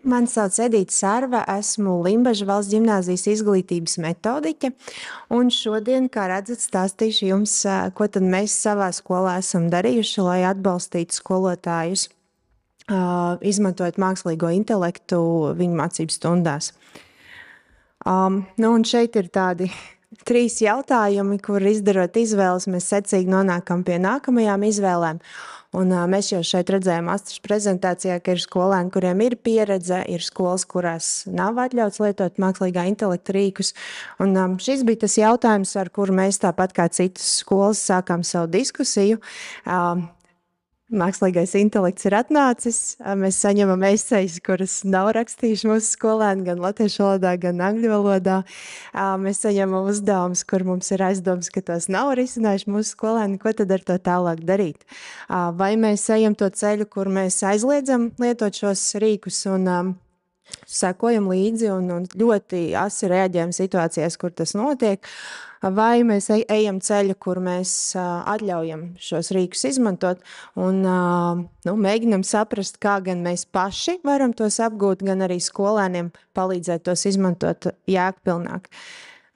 Mani sauc Edita Sārva, esmu Limbaža valsts ģimnāzijas izglītības metodiķe, un šodien, kā redzat, stāstīšu jums, ko tad mēs savā skolā esam darījuši, lai atbalstītu skolotājus, izmantojot mākslīgo intelektu viņu mācību stundās. Un šeit ir tādi 3 jautājumi, kur izdarot izvēles, mēs secīgi nonākam pie nākamajām izvēlēm. Un mēs jau šeit redzējām Astras prezentācijā, ka ir skolēni, kuriem ir pieredze, ir skolas, kurās nav atļauts lietot mākslīgā intelekta rīkus. Un šis bija tas jautājums, ar kuru mēs tāpat kā citas skolas sākām savu diskusiju. Mākslīgais intelekts ir atnācis, mēs saņemam esejas, kuras nav rakstījuši mūsu skolēni gan latviešu valodā, gan angļu valodā. Mēs saņemam uzdevumus, kur mums ir aizdomas, ka tos nav risinājuši mūsu skolēni. Ko tad ar to tālāk darīt? Vai mēs ejam to ceļu, kur mēs aizliedzam lietot šos rīkus un sekojam līdzi un ļoti asi reaģējam situācijās, kur tas notiek, vai mēs ejam ceļu, kur mēs atļaujam šos rīkus izmantot un mēģinam saprast, kā gan mēs paši varam tos apgūt, gan arī skolēniem palīdzēt tos izmantot jēgpilnāk.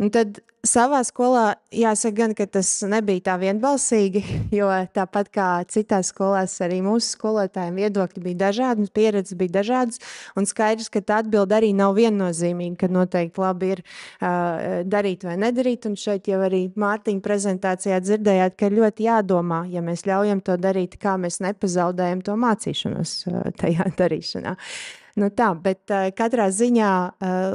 Un tad savā skolā jāsaka gan, ka tas nebija tā vienbalsīgi, jo tāpat kā citās skolās arī mūsu skolotājiem viedokļi bija dažādi, pieredzes bija dažādas, un skaidrs, ka tā atbilde arī nav viennozīmīga, ka noteikti labi ir darīt vai nedarīt, un šeit jau arī Mārtiņa prezentācijā dzirdējāt, ka ir ļoti jādomā, ja mēs ļaujam to darīt, kā mēs nepazaudējam to mācīšanos tajā darīšanā. Bet katrā ziņā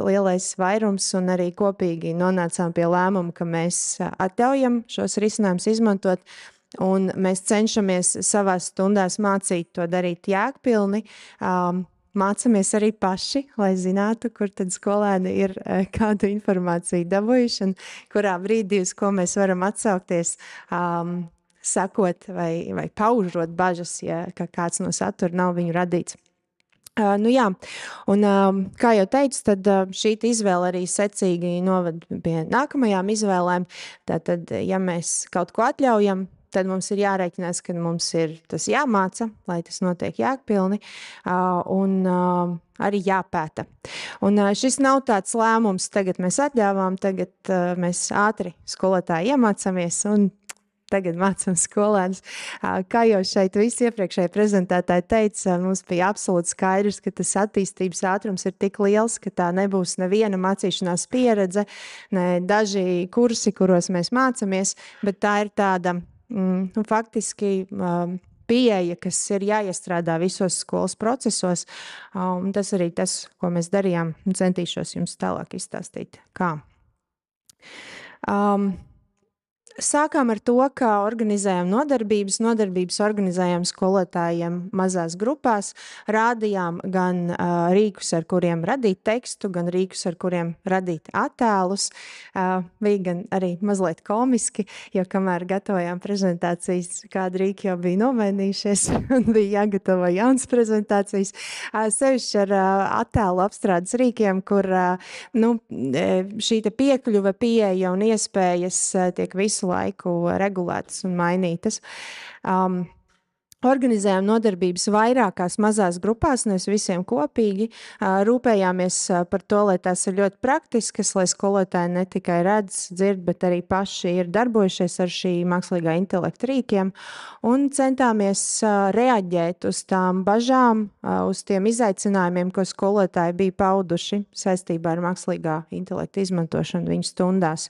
lielais vairums un arī kopīgi nonācām pie lēmuma, ka mēs atļaujam šos risinājumus izmantot un mēs cenšamies savās stundās mācīt to darīt jēgpilni. Mācamies arī paši, lai zinātu, kur tad skolēni ir kādu informāciju dabūjuši un kurā brīdī, uz ko mēs varam atsaukties, sakot vai paužot bažas, ja kāds no satura nav viņu radīts. Kā jau teicu, tad šī izvēle arī secīgi noved pie nākamajām izvēlēm. Tātad, ja mēs kaut ko atļaujam, tad mums ir jārēķinās, ka mums ir tas jāmāca, lai tas notiek jēgpilni, un arī jāpēta. Un šis nav tāds lēmums, tagad mēs atļāvām, tagad mēs ātri skolotāji iemācāmies un tagad mācām skolēnus. Kā jau šeit visi iepriekšēji prezentētāji teica, mums bija absolūti skaidrs, ka tas attīstības ātrums ir tik liels, ka tā nebūs neviena mācīšanās pieredze, ne daži kursi, kuros mēs mācāmies, bet tā ir tāda faktiski pieeja, kas ir jāiestrādā visos skolas procesos. Un tas arī tas, ko mēs darījām, un centīšos jums tālāk izstāstīt, kā. Sākām ar to, ka organizējām nodarbības organizējām skolotājiem mazās grupās, rādījām gan rīkus, ar kuriem radīt tekstu, gan rīkus, ar kuriem radīt attēlus. Bija gan arī mazliet komiski, jo kamēr gatavojām prezentācijas, kādi rīki jau bija nomainījušies un bija jāgatavo jaunas prezentācijas. Sevišķi ar attēlu apstrādes rīkiem, kur šī piekļuve, pieeja un iespējas tiek visu laiku regulētas un mainītas. Organizējām nodarbības vairākās mazās grupās, nevis visiem kopīgi. Rūpējāmies par to, lai tās ir ļoti praktiskas, lai skolotāji ne tikai redz, dzird, bet arī paši ir darbojušies ar šī mākslīgā intelekta rīkiem. Un centāmies reaģēt uz tām bažām, uz tiem izaicinājumiem, ko skolotāji bija pauduši saistībā ar mākslīgā intelekta izmantošanu viņu stundās.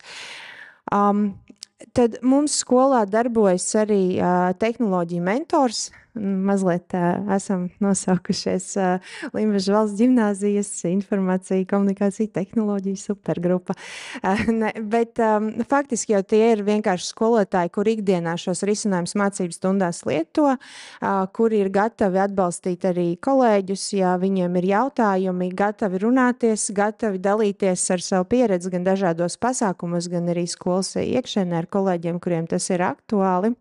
Tad mums skolā darbojas arī tehnoloģija mentors. Mazliet esam nosaukušies Limbaža valsts ģimnāzijas informācija, komunikācija, tehnoloģija supergrupa. Bet faktiski jau tie ir vienkārši skolotāji, kur ikdienā šos risinājumus mācības stundās lieto, kuri ir gatavi atbalstīt arī kolēģus, ja viņiem ir jautājumi, gatavi runāties, gatavi dalīties ar savu pieredzi gan dažādos pasākumos, gan arī skolas iekšēnē ar kolēģiem, kuriem tas ir aktuāli.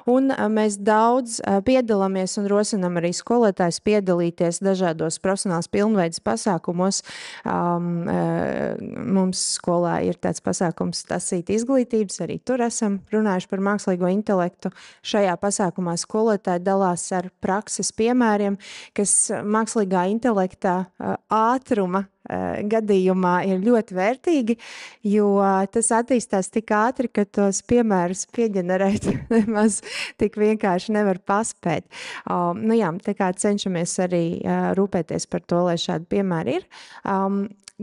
Un mēs daudz piedalāmies un rosinām arī skolotājus piedalīties dažādos profesionāls pilnveidas pasākumos. Mums skolā ir tāds pasākums Tasīt izglītības, arī tur esam runājuši par mākslīgo intelektu. Šajā pasākumā skolotāji dalās ar prakses piemēriem, kas mākslīgā intelektā ātruma gadījumā ir ļoti vērtīgi, jo tas attīstās tik ātri, ka tos piemērus pieģenerēt nemaz tik vienkārši nevar paspēt. Nu jā, tā kā cenšamies arī rūpēties par to, lai šādi piemēri ir.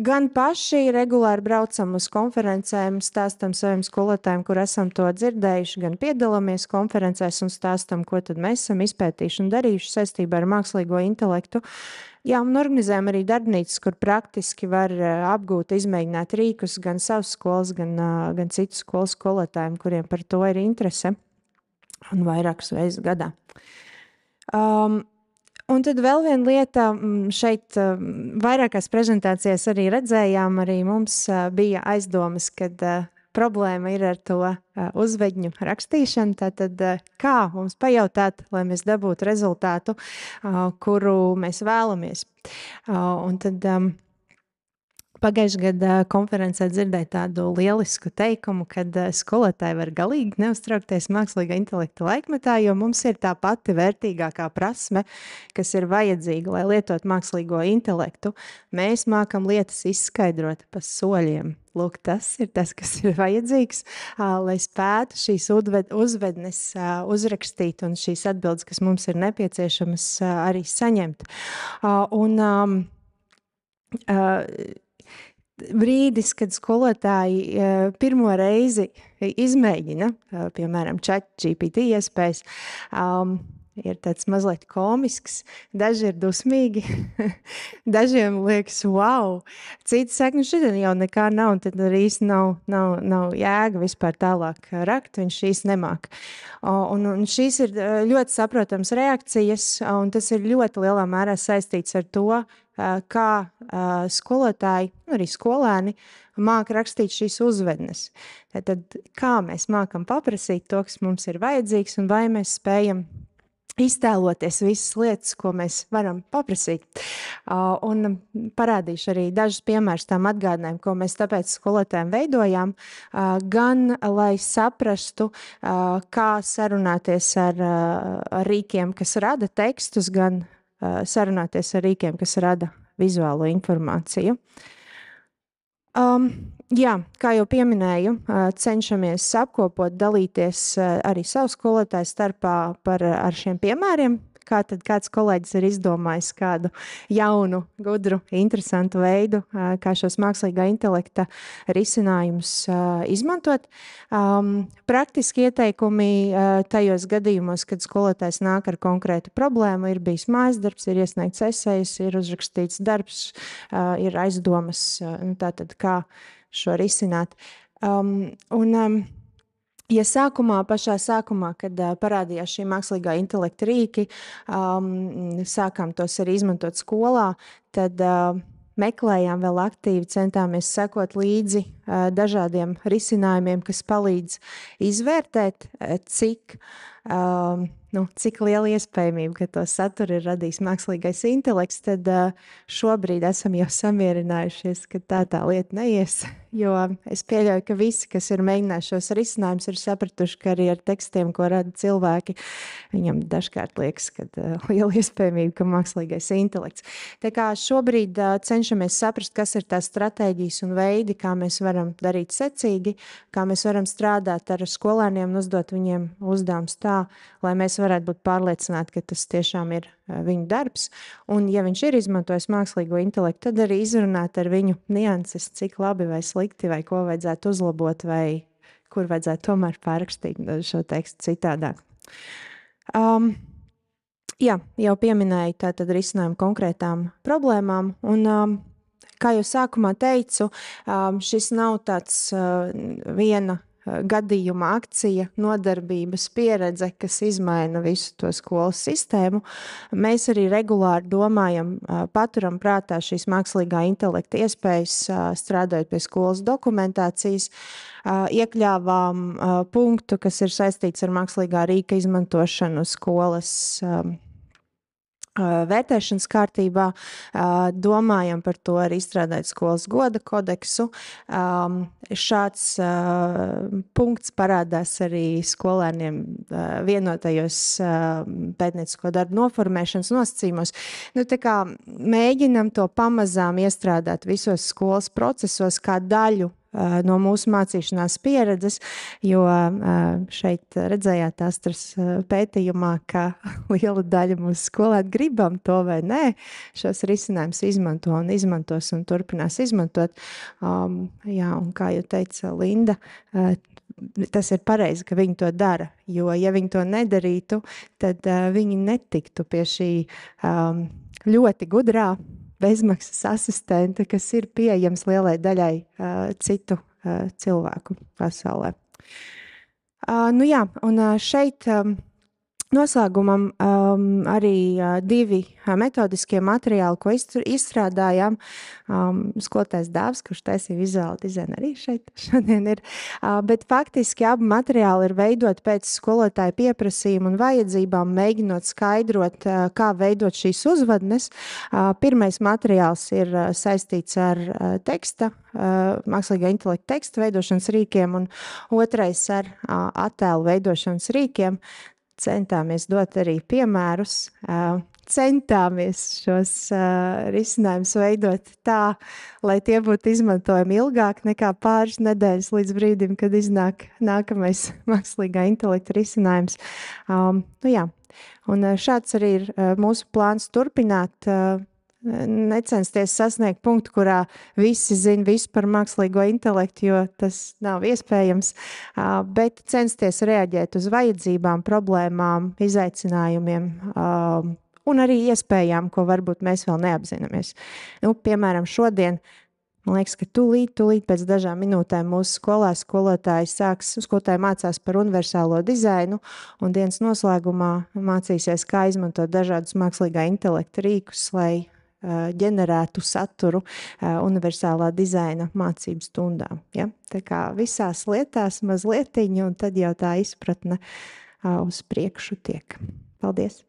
Gan paši regulāri braucam uz konferencēm, stāstam saviem skolotājiem, kur esam to dzirdējuši, gan piedalāmies konferencēs un stāstam, ko tad mēs esam izpētījuši un darījuši saistībā ar mākslīgo intelektu. Jā, un organizējam arī darbnīcas, kur praktiski var apgūt, izmēģināt rīkus gan savas skolas, gan citu skolu skolotājiem, kuriem par to ir interese un vairākas reizes gadā. Un tad vēl viena lieta, šeit vairākās prezentācijās arī redzējām, arī mums bija aizdomas, kad problēma ir ar to uzvedņu rakstīšanu. Tātad, kā mums pajautāt, lai mēs dabūtu rezultātu, kuru mēs vēlamies. Un tad pagājušajā gadā konferencē dzirdēju tādu lielisku teikumu, kad skolotāji var galīgi neuztraukties mākslīgā intelekta laikmetā, jo mums ir tā pati vērtīgākā prasme, kas ir vajadzīga, lai lietot mākslīgo intelektu. Mēs mākam lietas izskaidrot pa soļiem. Lūk, tas ir tas, kas ir vajadzīgs, lai spētu šīs uzvednes uzrakstīt un šīs atbildes, kas mums ir nepieciešamas, arī saņemt. Brīdis, kad skolotāji pirmo reizi izmēģina, piemēram, ChatGPT iespējas, ir tāds mazliet komisks, daži ir dusmīgi, dažiem liekas, wow, citi saka, šodien jau nekā nav, un tad arī nav jēga vispār tālāk rakt, viņš šīs nemāk. Un šīs ir ļoti saprotams reakcijas, un tas ir ļoti lielā mērā saistīts ar to, kā skolotāji, arī skolēni, māk rakstīt šīs uzvednes. Tad kā mēs mākam paprasīt to, kas mums ir vajadzīgs, un vai mēs spējam iztēloties visas lietas, ko mēs varam paprasīt. Un parādīšu arī dažus piemērus tām atgādinājumiem, ko mēs tāpēc skolotājiem veidojām, gan lai saprastu, kā sarunāties ar rīkiem, kas rada tekstus, gan sarunāties ar rīkiem, kas rada vizuālo informāciju. Jā, kā jau pieminēju, cenšamies apkopot, dalīties arī savu skolotāju starpā ar šiem piemēriem. Kā tad kāds kolēģis ir izdomājis kādu jaunu, gudru, interesantu veidu, kā šos mākslīgā intelekta risinājumus izmantot. Praktiski ieteikumi tajos gadījumos, kad skolotājs nāk ar konkrētu problēmu, ir bijis mājasdarbs, ir iesniegts esejas, ir uzrakstīts darbs, ir aizdomas, tātad kā šo risināt. Ja pašā sākumā, kad parādījās šī mākslīgā intelekta rīki, sākām tos arī izmantot skolā, tad meklējām vēl aktīvi, centāmies sekot līdzi dažādiem risinājumiem, kas palīdz izvērtēt, cik liela iespējamība, ka to saturu ir radījis mākslīgais intelekts, tad šobrīd esam jau samierinājušies, ka tā lieta neies, jo es pieļauju, ka visi, kas ir mēģinājuši šos risinājumus, ir sapratuši, ka arī ar tekstiem, ko rada cilvēki, viņam dažkārt liekas, ka liela iespējamība, ka mākslīgais intelekts. Tā kā šobrīd cenšamies saprast, kas ir tās stratēģijas un veidi, kā mēs varam darīt secīgi, kā mēs varam strādāt ar skolēniem un uzdot viņiem uzdevumus tā, lai mēs varētu būt pārliecināti, ka tas tiešām ir viņu darbs. Un, ja viņš ir izmantojis mākslīgo intelektu, tad arī izrunāt ar viņu nianses, cik labi vai slikti, vai ko vajadzētu uzlabot, vai kur vajadzētu tomēr pārrakstīt šo tekstu citādāk. Jā, jau pieminēju tātad risinājumu konkrētām problēmām, un kā jau sākumā teicu, šis nav tāds viena gadījuma, akcija, nodarbības pieredze, kas izmaina visu to skolas sistēmu. Mēs arī regulāri domājam, paturam prātā šīs mākslīgā intelekta iespējas, strādājot pie skolas dokumentācijas, iekļāvām punktu, kas ir saistīts ar mākslīgā rīka izmantošanu skolas vērtēšanas kārtībā, domājam par to arī izstrādāt skolas goda kodeksu. Šāds punkts parādās arī skolēniem vienotajos pētniecisko darbu noformēšanas nosacījumos. Tā kā mēģinam to pamazām iestrādāt visos skolas procesos kā daļu no mūsu mācīšanās pieredzes, jo šeit redzējāt Astras pētījumā, ka liela daļa mūsu skolēni gribam to vai nē, šos risinājumus izmanto un izmantos un turpinās izmantot. Jā, un kā jau teica Linda, tas ir pareizi, ka viņi to dara, jo ja viņi to nedarītu, tad viņi netiktu pie šī ļoti gudrā bezmaksas asistenta, kas ir pieejams lielai daļai citu cilvēku pasaulē. Jā, un šeit noslēgumam arī divi metodiskie materiāli, ko izstrādājām. Skolotājs Dāvs, kurš taisīja vizuālu dizainu, arī šeit šodien ir. Bet faktiski abi materiāli ir veidot pēc skolotāja pieprasījuma un vajadzībām, mēģinot skaidrot, kā veidot šīs uzvadnes. Pirmais materiāls ir saistīts ar teksta, mākslīgā intelekta teksta veidošanas rīkiem, un otrais ar attēlu veidošanas rīkiem. Centāmies dot arī piemērus, centāmies šos risinājumus veidot tā, lai tie būtu izmantojami ilgāk nekā pāris nedēļas līdz brīdim, kad iznāk nākamais mākslīgā intelekta risinājums. Jā. Un šāds arī ir mūsu plāns turpināt, necensties sasniegt punktu, kurā visi zina visu par mākslīgo intelektu, jo tas nav iespējams, bet censties reaģēt uz vajadzībām, problēmām, izaicinājumiem un arī iespējām, ko varbūt mēs vēl neapzināmies. Piemēram, šodien, man liekas, ka tūlīt pēc dažām minūtēm mūsu skolā skolotāji mācās par universālo dizainu, un dienas noslēgumā mācīsies, kā izmantot dažādus mākslīgā intelekta rīkus, lai ģenerētu saturu universālā dizaina mācību stundā. Ja? Tā kā visās lietās mazlietiņi, un tad jau tā izpratne uz priekšu tiek. Paldies!